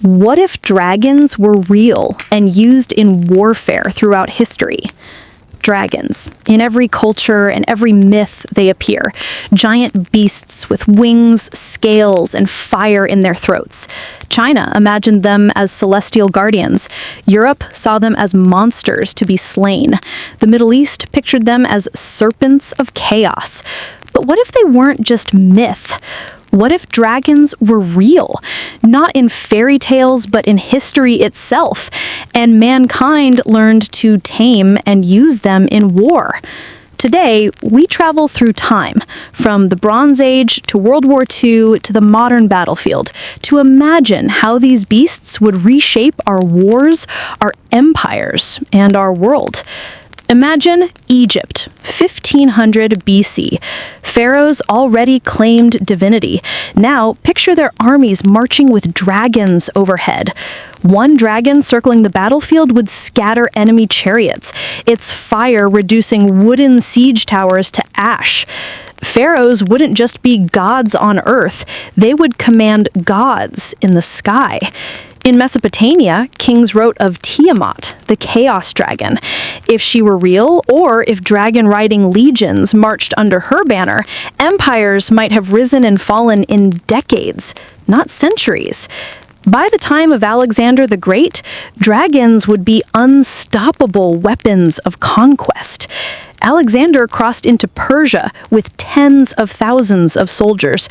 What if dragons were real and used in warfare throughout history? Dragons. In every culture and every myth they appear. Giant beasts with wings, scales, and fire in their throats. China imagined them as celestial guardians. Europe saw them as monsters to be slain. The Middle East pictured them as serpents of chaos. But what if they weren't just myth? What if dragons were real? Not in fairy tales, but in history itself, and mankind learned to tame and use them in war. Today, we travel through time, from the Bronze Age to World War II to the modern battlefield, to imagine how these beasts would reshape our wars, our empires, and our world. Imagine Egypt, 1500 BC. Pharaohs already claimed divinity. Now, picture their armies marching with dragons overhead. One dragon circling the battlefield would scatter enemy chariots, its fire reducing wooden siege towers to ash. Pharaohs wouldn't just be gods on earth, they would command gods in the sky. In Mesopotamia, kings wrote of Tiamat, the chaos dragon. If she were real, or if dragon-riding legions marched under her banner, empires might have risen and fallen in decades, not centuries. By the time of Alexander the Great, dragons would be unstoppable weapons of conquest. Alexander crossed into Persia with tens of thousands of soldiers.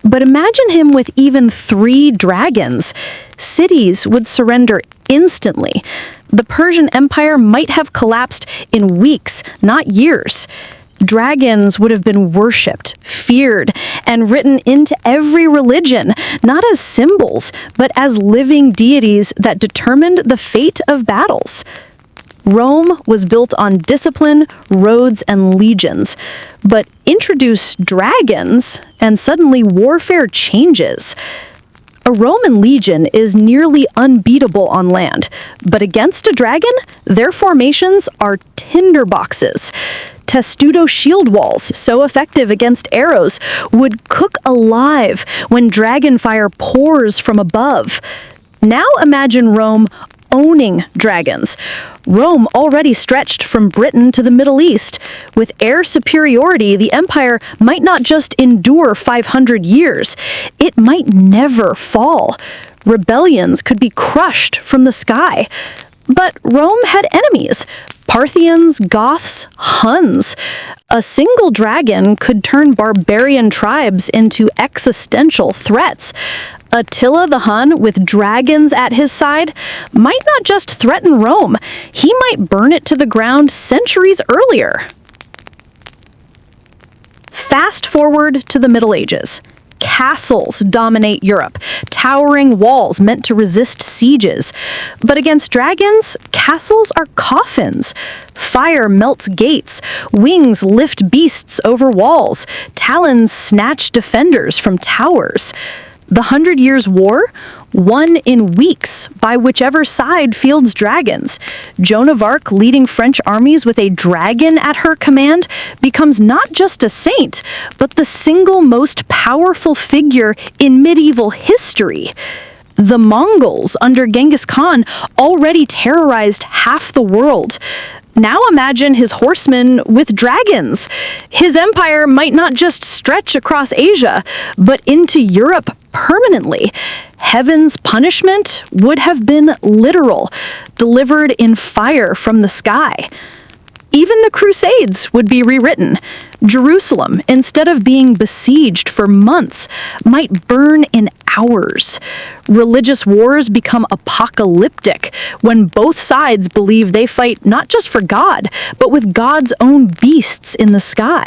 But imagine him with even 3 dragons. Cities would surrender instantly. The Persian Empire might have collapsed in weeks, not years. Dragons would have been worshipped, feared, and written into every religion, not as symbols, but as living deities that determined the fate of battles. Rome was built on discipline, roads, and legions. But introduce dragons, and suddenly warfare changes. A Roman legion is nearly unbeatable on land, but against a dragon, their formations are tinderboxes. Testudo shield walls, so effective against arrows, would cook alive when dragon fire pours from above. Now imagine Rome owning dragons. Rome already stretched from Britain to the Middle East. With air superiority, the empire might not just endure 500 years, it might never fall. Rebellions could be crushed from the sky. But Rome had enemies: Parthians, Goths, Huns. A single dragon could turn barbarian tribes into existential threats. Attila the Hun, with dragons at his side, might not just threaten Rome, he might burn it to the ground centuries earlier. Fast forward to the Middle Ages. Castles dominate Europe, towering walls meant to resist sieges. But against dragons, castles are coffins. Fire melts gates, wings lift beasts over walls, talons snatch defenders from towers. The 100 Years' War, won in weeks by whichever side fields dragons. Joan of Arc, leading French armies with a dragon at her command, becomes not just a saint, but the single most powerful figure in medieval history. The Mongols, under Genghis Khan, already terrorized half the world. Now imagine his horsemen with dragons. His empire might not just stretch across Asia, but into Europe permanently. Heaven's punishment would have been literal, delivered in fire from the sky. Even the Crusades would be rewritten. Jerusalem, instead of being besieged for months, might burn in hours. Religious wars become apocalyptic when both sides believe they fight not just for God, but with God's own beasts in the sky.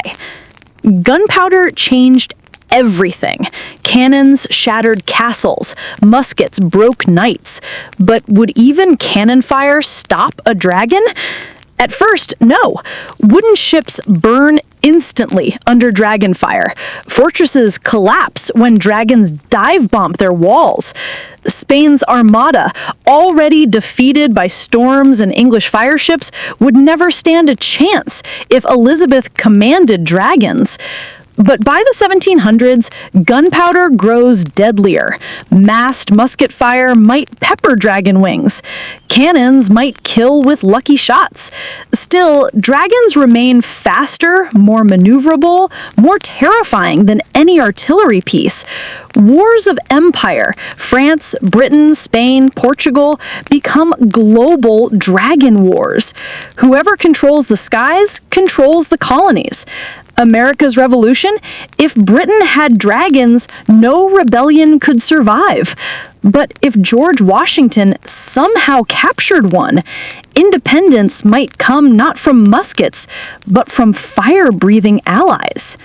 Gunpowder changed everything. Cannons shattered castles, muskets broke knights. But would even cannon fire stop a dragon? At first, no. Wooden ships burn instantly under dragon fire. Fortresses collapse when dragons dive bomb their walls. Spain's armada, already defeated by storms and English fire ships, would never stand a chance if Elizabeth commanded dragons. But by the 1700s, gunpowder grows deadlier. Massed musket fire might pepper dragon wings. Cannons might kill with lucky shots. Still, dragons remain faster, more maneuverable, more terrifying than any artillery piece. Wars of empire, France, Britain, Spain, Portugal, become global dragon wars. Whoever controls the skies controls the colonies. America's Revolution? If Britain had dragons, no rebellion could survive. But if George Washington somehow captured one, independence might come not from muskets, but from fire-breathing allies.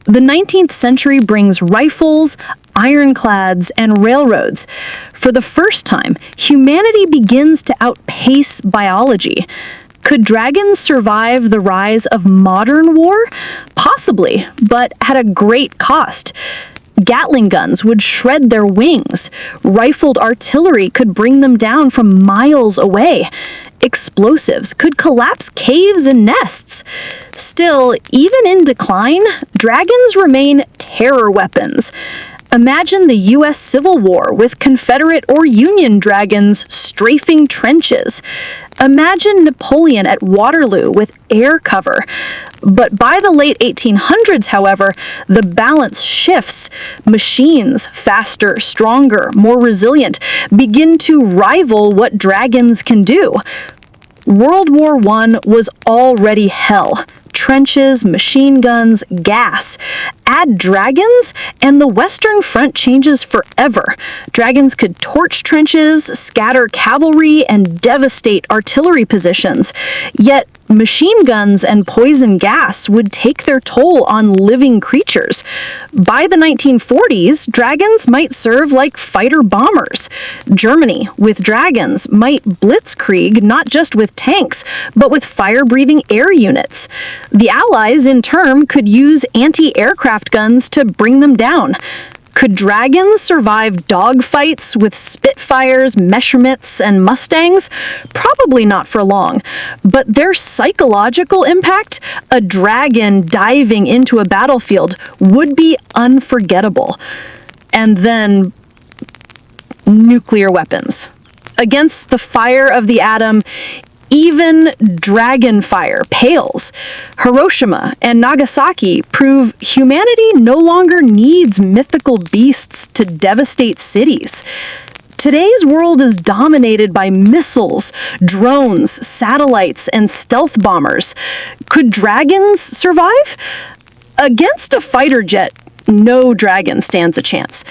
The 19th century brings rifles, ironclads, and railroads. For the first time, humanity begins to outpace biology. Could dragons survive the rise of modern war? Possibly, but at a great cost. Gatling guns would shred their wings. Rifled artillery could bring them down from miles away. Explosives could collapse caves and nests. Still, even in decline, dragons remain terror weapons. Imagine the U.S. Civil War with Confederate or Union dragons strafing trenches. Imagine Napoleon at Waterloo with air cover. But by the late 1800s, however, the balance shifts. Machines, faster, stronger, more resilient, begin to rival what dragons can do. World War I was already hell. Trenches, machine guns, gas. Add dragons, and the Western Front changes forever. Dragons could torch trenches, scatter cavalry, and devastate artillery positions. Yet, machine guns and poison gas would take their toll on living creatures. By the 1940s, dragons might serve like fighter bombers. Germany, with dragons, might blitzkrieg not just with tanks, but with fire-breathing air units. The Allies, in turn, could use anti-aircraft guns to bring them down. Could dragons survive dogfights with Spitfires, Messerschmitts, and Mustangs? Probably not for long. But their psychological impact, a dragon diving into a battlefield, would be unforgettable. And then, nuclear weapons. Against the fire of the atom, even dragon fire pales. Hiroshima and Nagasaki prove humanity no longer needs mythical beasts to devastate cities. Today's world is dominated by missiles, drones, satellites, and stealth bombers. Could dragons survive? Against a fighter jet, no dragon stands a chance.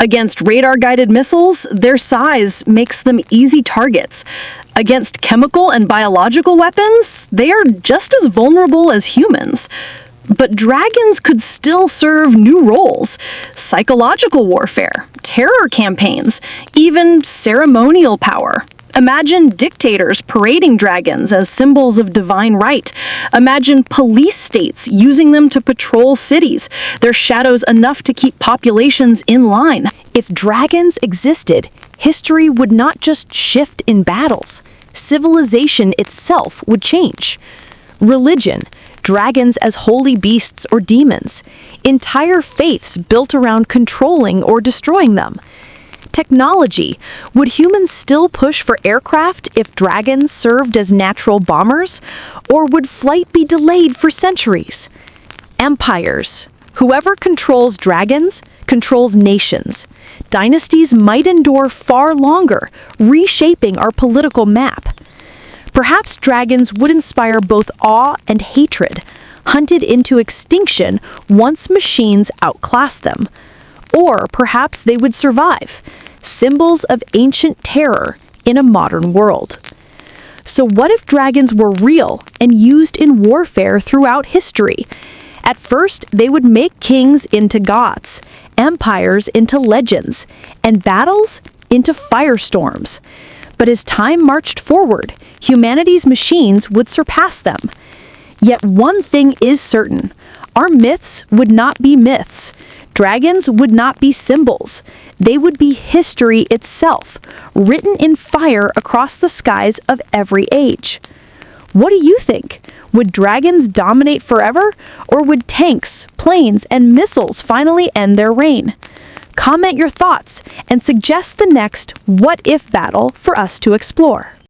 Against radar-guided missiles, their size makes them easy targets. Against chemical and biological weapons, they are just as vulnerable as humans. But dragons could still serve new roles: psychological warfare, terror campaigns, even ceremonial power. Imagine dictators parading dragons as symbols of divine right. Imagine police states using them to patrol cities, their shadows enough to keep populations in line. If dragons existed, history would not just shift in battles. Civilization itself would change. Religion, dragons as holy beasts or demons. Entire faiths built around controlling or destroying them. Technology, would humans still push for aircraft if dragons served as natural bombers? Or would flight be delayed for centuries? Empires, whoever controls dragons controls nations. Dynasties might endure far longer, reshaping our political map. Perhaps dragons would inspire both awe and hatred, hunted into extinction once machines outclass them. Or perhaps they would survive, symbols of ancient terror in a modern world. So what if dragons were real and used in warfare throughout history? At first, they would make kings into gods, empires into legends, and battles into firestorms. But as time marched forward, humanity's machines would surpass them. Yet one thing is certain: our myths would not be myths. Dragons would not be symbols. They would be history itself, written in fire across the skies of every age. What do you think? Would dragons dominate forever, or would tanks, planes, and missiles finally end their reign? Comment your thoughts and suggest the next what if battle for us to explore.